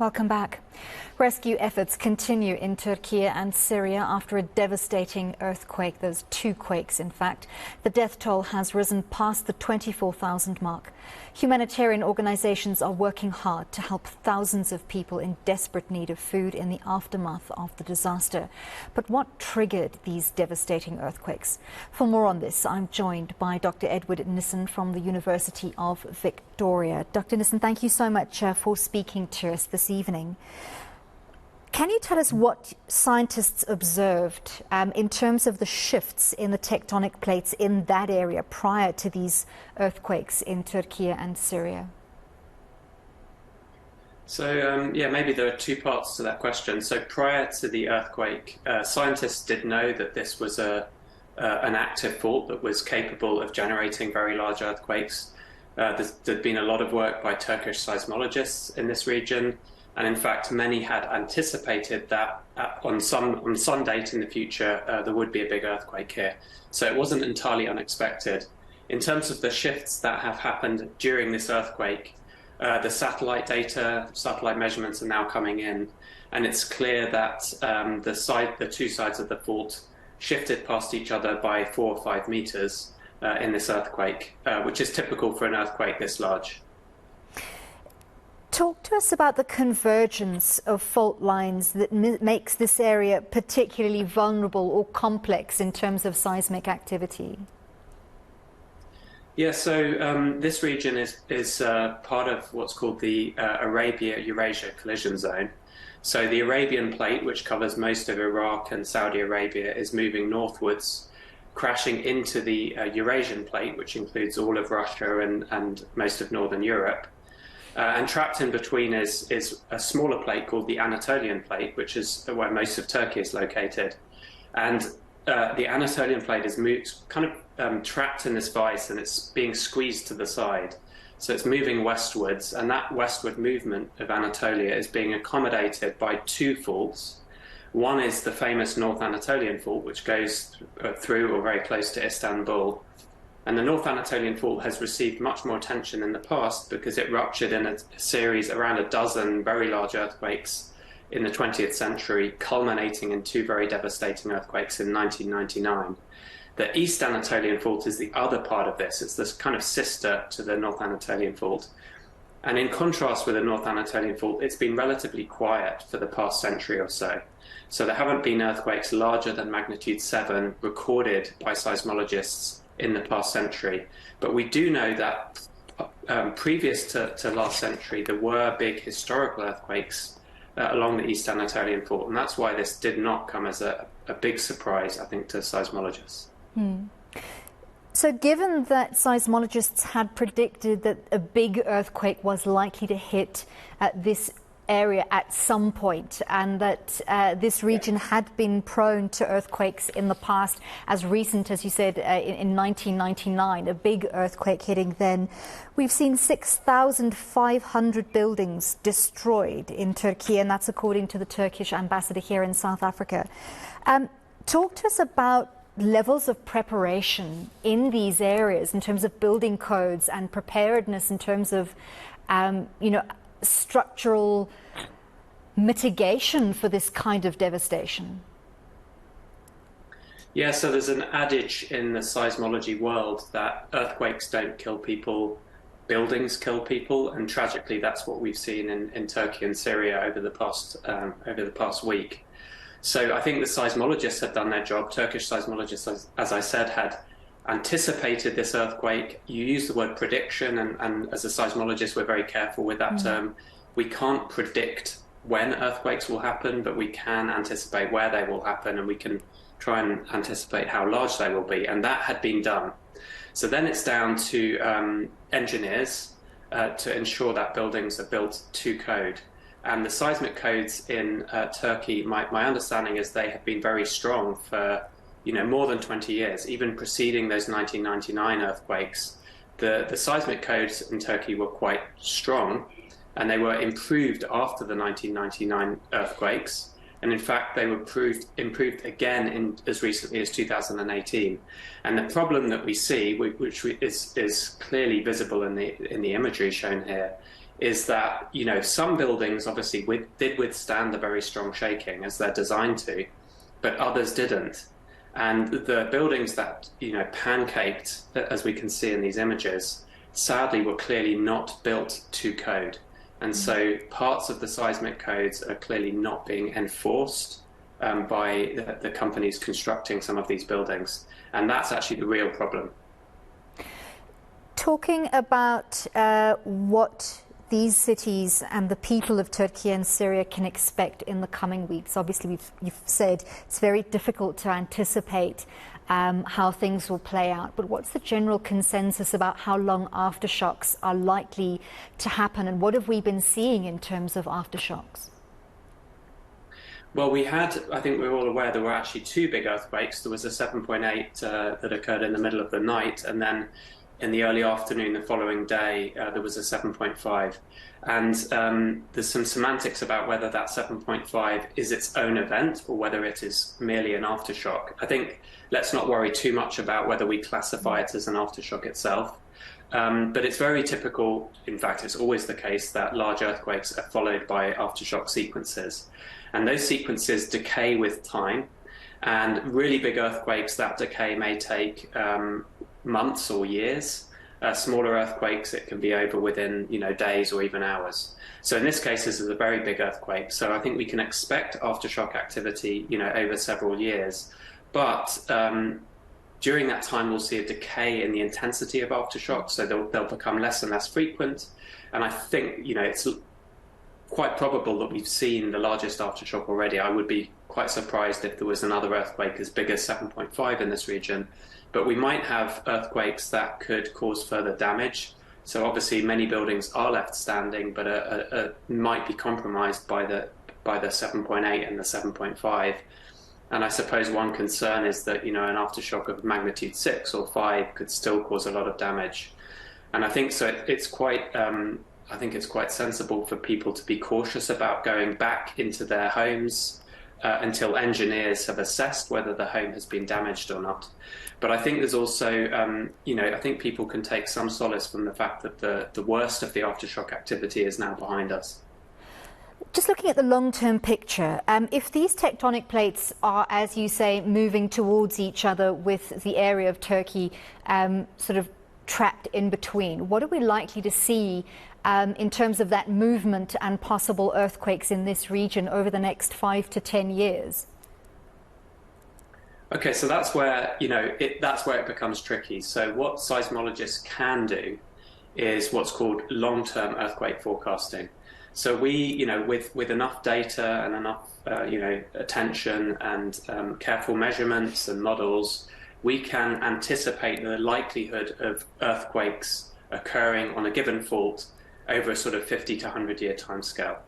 Welcome back. Rescue efforts continue in Turkey and Syria after a devastating earthquake. There's two quakes, in fact. The death toll has risen past the 24,000 mark. Humanitarian organizations are working hard to help thousands of people in desperate need of food in the aftermath of the disaster. But what triggered these devastating earthquakes? For more on this, I'm joined by Dr. Edwin Nissen from the University of Victoria. Dr. Nissen, thank you so much for speaking to us this evening. Can you tell us what scientists observed in terms of the shifts in the tectonic plates in that area prior to these earthquakes in Turkey and Syria? So, maybe there are two parts to that question. So prior to the earthquake, scientists did know that this was an active fault that was capable of generating very large earthquakes. There'd been a lot of work by Turkish seismologists in this region. And in fact, many had anticipated that on some date in the future, there would be a big earthquake here. So it wasn't entirely unexpected. In terms of the shifts that have happened during this earthquake, the satellite data, satellite measurements are now coming in. And it's clear that the two sides of the fault shifted past each other by 4 or 5 meters in this earthquake, which is typical for an earthquake this large. Talk to us about the convergence of fault lines that makes this area particularly vulnerable or complex in terms of seismic activity. Yeah, so this region is part of what's called the Arabia-Eurasia collision zone. So the Arabian plate, which covers most of Iraq and Saudi Arabia, is moving northwards, crashing into the Eurasian plate, which includes all of Russia and most of Northern Europe. And trapped in between is a smaller plate called the Anatolian plate, which is where most of Turkey is located. And the Anatolian plate is trapped in this vise, and it's being squeezed to the side. So it's moving westwards, and that westward movement of Anatolia is being accommodated by two faults. One is the famous North Anatolian fault, which goes through or very close to Istanbul. And the North Anatolian fault has received much more attention in the past because it ruptured in a series around a dozen very large earthquakes in the 20th century, culminating in 2 very devastating earthquakes in 1999. The East Anatolian fault is the other part of this. It's this kind of sister to the North Anatolian fault. And in contrast with the North Anatolian fault, it's been relatively quiet for the past century or so. So there haven't been earthquakes larger than magnitude 7 recorded by seismologists in the past century. But we do know that previous to last century, there were big historical earthquakes along the East Anatolian fault. And that's why this did not come as a big surprise, I think, to seismologists. So given that seismologists had predicted that a big earthquake was likely to hit this area at some point, and that this region had been prone to earthquakes in the past, as recent as you said in 1999, a big earthquake hitting then. We've seen 6,500 buildings destroyed in Turkey, and that's according to the Turkish ambassador here in South Africa. Talk to us about levels of preparation in these areas in terms of building codes and preparedness in terms of structural mitigation for this kind of devastation. Yeah, so there's an adage in the seismology world that earthquakes don't kill people, buildings kill people, and tragically that's what we've seen in Turkey and Syria over the past week. So I think the seismologists had done their job. Turkish seismologists, as I said, had anticipated this earthquake. You use the word prediction, and as a seismologist, we're very careful with that term. We can't predict when earthquakes will happen, but we can anticipate where they will happen, and we can try and anticipate how large they will be. And that had been done. So then it's down to engineers to ensure that buildings are built to code. And the seismic codes in Turkey, my understanding is they have been very strong for more than 20 years, even preceding those 1999 earthquakes. The seismic codes in Turkey were quite strong, and they were improved after the 1999 earthquakes. And in fact, they were improved again as recently as 2018. And the problem that we see, which is clearly visible in the imagery shown here, is that, some buildings obviously did withstand the very strong shaking as they're designed to, but others didn't. And the buildings that, pancaked, as we can see in these images, sadly were clearly not built to code. And so parts of the seismic codes are clearly not being enforced by the companies constructing some of these buildings. And that's actually the real problem. Talking about what these cities and the people of Turkey and Syria can expect in the coming weeks. Obviously, you've said it's very difficult to anticipate how things will play out. But what's the general consensus about how long aftershocks are likely to happen? And what have we been seeing in terms of aftershocks? Well, I think we're all aware there were actually two big earthquakes. There was a 7.8 that occurred in the middle of the night, and then in the early afternoon the following day, there was a 7.5. And there's some semantics about whether that 7.5 is its own event or whether it is merely an aftershock. I think let's not worry too much about whether we classify it as an aftershock itself. But it's very typical, in fact, it's always the case that large earthquakes are followed by aftershock sequences. And those sequences decay with time. And really big earthquakes, that decay may take months or years. Smaller earthquakes, it can be over within days or even hours. So in this case, this is a very big earthquake. So I think we can expect aftershock activity over several years. But during that time, we'll see a decay in the intensity of aftershocks. So they'll become less and less frequent. And I think it's quite probable that we've seen the largest aftershock already. I would be quite surprised if there was another earthquake as big as 7.5 in this region. But we might have earthquakes that could cause further damage. So obviously many buildings are left standing, but might be compromised by the 7.8 and the 7.5. And I suppose one concern is that an aftershock of magnitude 6 or 5 could still cause a lot of damage. And I think so. It's quite sensible for people to be cautious about going back into their homes until engineers have assessed whether the home has been damaged or not. But I think there's also, I think people can take some solace from the fact that the worst of the aftershock activity is now behind us. Just looking at the long-term picture, if these tectonic plates are, as you say, moving towards each other with the area of Turkey sort of trapped in between, what are we likely to see in terms of that movement and possible earthquakes in this region over the next 5 to 10 years? Okay, so that's where it becomes tricky. So what seismologists can do is what's called long-term earthquake forecasting. So we, with enough data and enough, attention and careful measurements and models, we can anticipate the likelihood of earthquakes occurring on a given fault over a sort of 50 to 100-year timescale.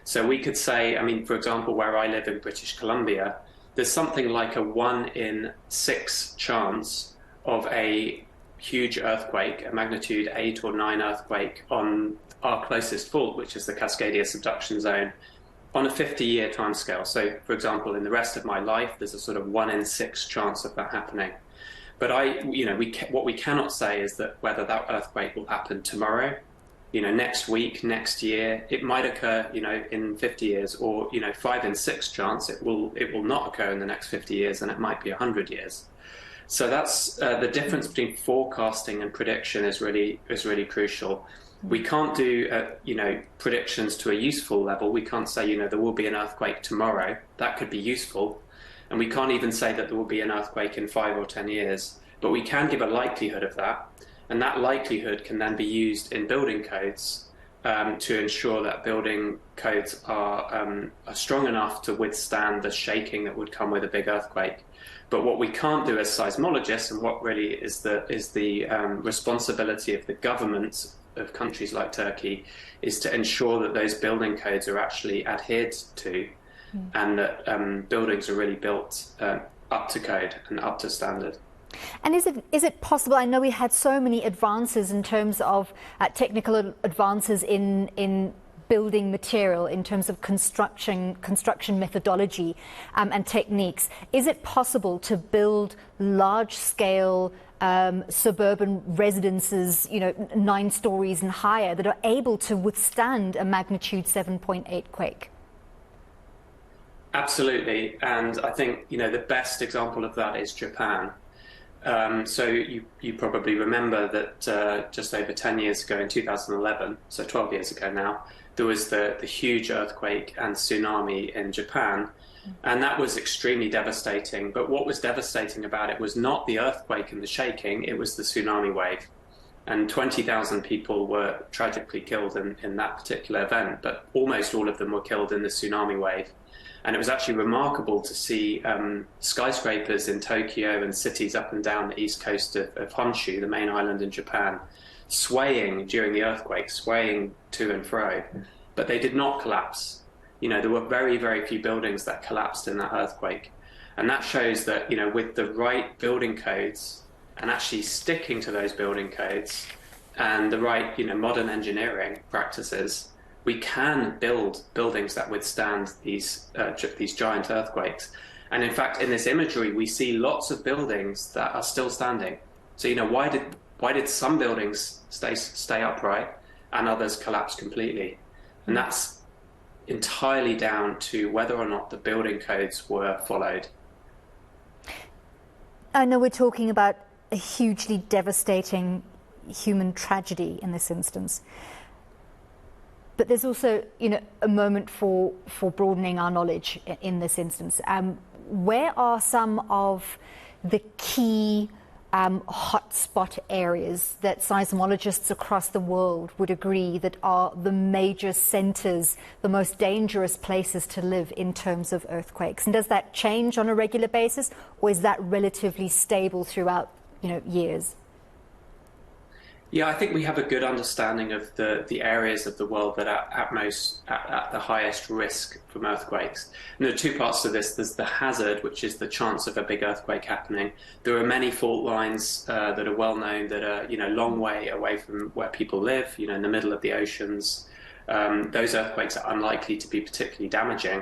So we could say, for example, where I live in British Columbia, there's something like a 1 in 6 chance of a huge earthquake, a magnitude 8 or 9 earthquake on our closest fault, which is the Cascadia subduction zone, on a 50-year timescale. So, for example, in the rest of my life, there's a sort of 1 in 6 chance of that happening. But what we cannot say is that whether that earthquake will happen tomorrow, next week, next year. It might occur, in 50 years, or 5 in 6 chance it will not occur in the next 50 years, and it might be 100 years. So that's the difference between forecasting and prediction is really crucial. We can't do predictions to a useful level. We can't say there will be an earthquake tomorrow. That could be useful, and we can't even say that there will be an earthquake in 5 or 10 years. But we can give a likelihood of that. And that likelihood can then be used in building codes to ensure that building codes are strong enough to withstand the shaking that would come with a big earthquake. But what we can't do as seismologists, and what really is the responsibility of the governments of countries like Turkey, is to ensure that those building codes are actually adhered to, and that buildings are really built up to code and up to standard. And is it possible? I know we had so many advances in terms of technical advances in building material, in terms of construction methodology and techniques. Is it possible to build large-scale suburban residences, 9 stories and higher, that are able to withstand a magnitude 7.8 quake. Absolutely, and I think the best example of that is Japan. So you probably remember that just over 10 years ago in 2011, so 12 years ago now, there was the huge earthquake and tsunami in Japan, and that was extremely devastating. But what was devastating about it was not the earthquake and the shaking, it was the tsunami wave. And 20,000 people were tragically killed in that particular event, but almost all of them were killed in the tsunami wave. And it was actually remarkable to see skyscrapers in Tokyo and cities up and down the east coast of Honshu, the main island in Japan, swaying during the earthquake, swaying to and fro. But they did not collapse. There were very, very few buildings that collapsed in that earthquake. And that shows that, with the right building codes and actually sticking to those building codes and the right, modern engineering practices, we can build buildings that withstand these giant earthquakes. And in fact, in this imagery, we see lots of buildings that are still standing. So, why did some buildings stay upright and others collapse completely? And that's entirely down to whether or not the building codes were followed. I know we're talking about a hugely devastating human tragedy in this instance. But there's also, a moment for broadening our knowledge in this instance. Where are some of the key hotspot areas that seismologists across the world would agree that are the major centers, the most dangerous places to live in terms of earthquakes? And does that change on a regular basis, or is that relatively stable throughout, years? Yeah, I think we have a good understanding of the areas of the world that are at the highest risk from earthquakes. And there are two parts to this. There's the hazard, which is the chance of a big earthquake happening. There are many fault lines that are well known that are long way away from where people live, in the middle of the oceans. Those earthquakes are unlikely to be particularly damaging.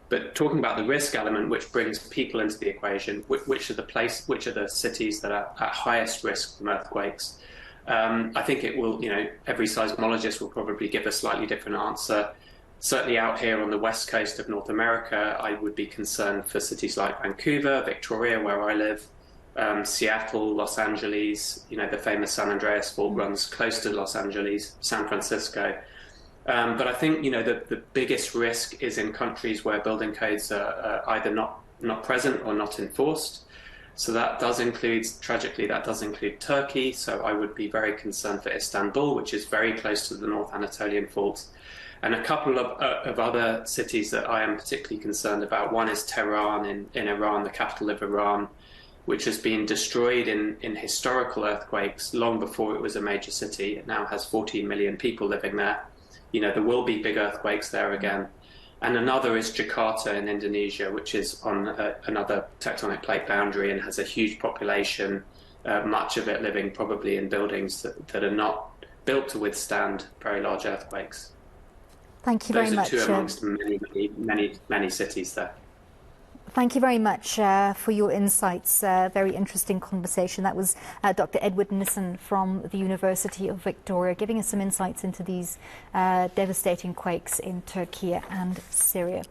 But talking about the risk element, which brings people into the equation, which are the cities that are at highest risk from earthquakes? I think it will, every seismologist will probably give a slightly different answer. Certainly out here on the west coast of North America, I would be concerned for cities like Vancouver, Victoria, where I live, Seattle, Los Angeles, the famous San Andreas fault runs close to Los Angeles, San Francisco. But I think, the biggest risk is in countries where building codes are either not present or not enforced. So that does include, tragically, Turkey. So I would be very concerned for Istanbul, which is very close to the North Anatolian Fault. And a couple of other cities that I am particularly concerned about. One is Tehran in Iran, the capital of Iran, which has been destroyed in historical earthquakes long before it was a major city. It now has 14 million people living there. There will be big earthquakes there again. And another is Jakarta in Indonesia, which is on another tectonic plate boundary and has a huge population, much of it living probably in buildings that are not built to withstand very large earthquakes. Thank you very much. Those are two amongst many cities there. Thank you very much for your insights. Very interesting conversation. That was Dr. Edwin Nissen from the University of Victoria, giving us some insights into these devastating quakes in Turkey and Syria.